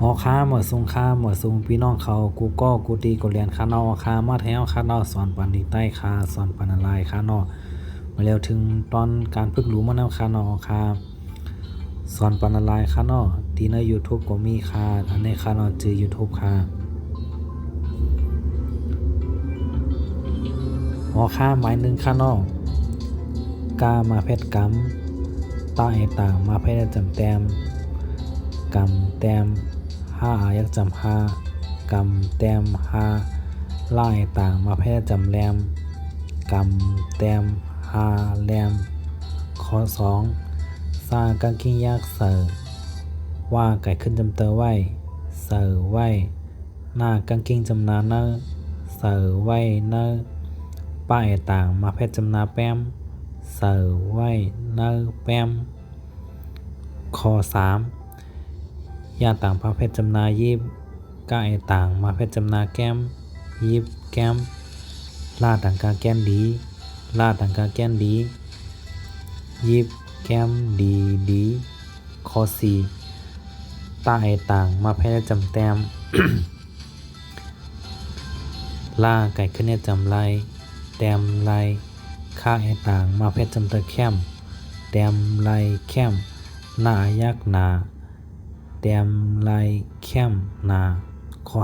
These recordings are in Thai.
อค้าเหมือซุงค้าเหมือซุงพี่น้องเขากูก็กูตีกูเรียนค้านอค้ามาแถวค้านอสอนปันดีใต้ค้าสอนปันอะไรค้านอมาแล้วถึงตอนการฝึกรู้มานำค้านอค้าสอนปันอะไรค้านอที่ใน YouTube ก็มีค้าอันนี้ค้านอจือ YouTube ค้าค้าหมายหนึ่งค้านอกามาเพชรกำตาไอต่างมาเพชรจำแต้มกำแต้มห้ายักจำห้ากำแต้มห้าไล่ต่างมาแพร่จำแรมกำแต้มห้าแรมข้อ2สร้างกางกิ้งยักษ์เสือว่าไก่ขึ้นจำเตอไว้เสือไว้หน้ากางกิ้งจำนาเนอเสือไว้เนอป้ายต่างมาแพร่จำนาแป้มเสือไว้เนอแป้มข้อ3ยาต่างประเภทจำนายิบก้าไอต่างมาเพชรจำนาแก้มยิบแก้มลาต่างกาแก้นดีลาต่างกาแก้นดียิบแก้มดีดีข้อ4ตาไอต่างมาเพชรจำแต้ม ลาไก่ขึ้นเนี่ยจำไรแต้มไรค่าไอต่างมาเพชรจำเตอแคมแต้มไรแคมหน้ายักหนาแต้มลายเข้มนาข้อ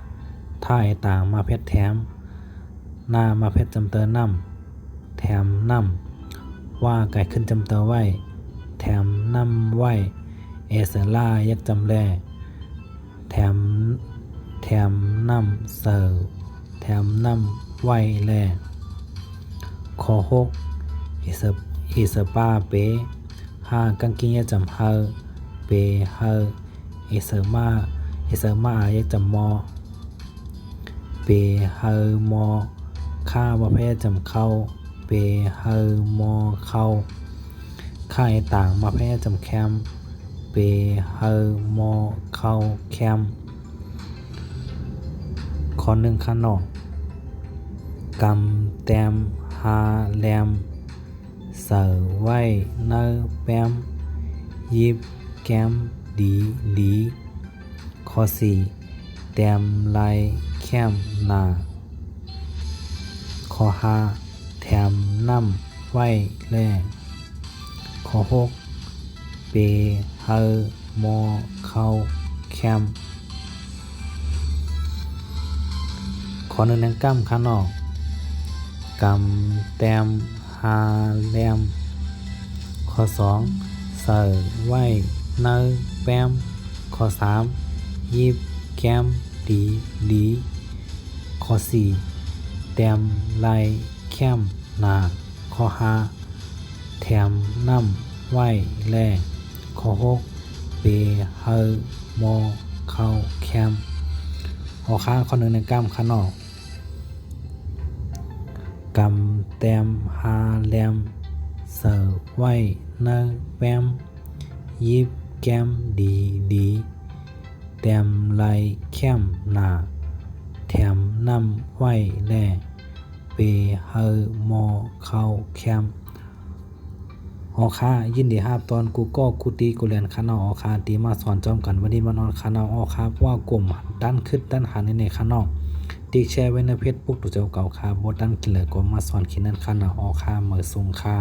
5ถ้าไอต่างมาเพชรแถมหน้ามาเพชรจำเตอน้ำแถมน้ำว่าไก่ขึ้นจำเตอไว้แถมน้ำไว้เอเซล่ายักจำแลแถมน้ำเสิร์แถมน้ำไว้แลข้อ6อิสป้าเป5กางกิ้งยักจำเฮอเปเฮอเอเซอร์มายักจำมอเปเฮอมอค่าประเภทจำเข้าเปเฮอมอเข้าค่าไอต่างมาแพร่จำแคมเปเฮอมอเข้าแคมข้อ1ข้างนอกกำแต้มหาแรมเสือไว้เนอแปมยิบแก้มดีลีข้อ4แต้มลายแคมนาข้อ5แถมน้ำไว้แลข้อ6เปเฮอมอเข้าแคมข้อ1นั้นกำข้างนอกกำแต้มหาแรมข้อ2เสือไว้เนอแปมข้อ3ยิบแก้มดีดีข้อ4แต้มลายแคมนาข้อ5แถมน้ำไว้แลข้อ6เปเฮอมอเข้าแคมข้อ1ในกำข้างนอกกำแต้มหาแรมเสือไว้เนอแปมยิบแก้มดีดีแต้มลายแคมนาแถมน้ำไว้แลเปเฮอมอเข้าแคมค่ายินดีครับตอนกูก็กูตีกูเรียนคณะค่าตีมาสอนจอมกันวันนี้มานอนคณะค่าว่ากลุ่มด้านขึ้นด้านหาในคณะตีแชร์ไว้ในเพจปุ๊กตัวเจ้าเก่าค่าบทด้านกินเลยก็มาสอนคิดนั่นคณะค่าเหมือสูงค่า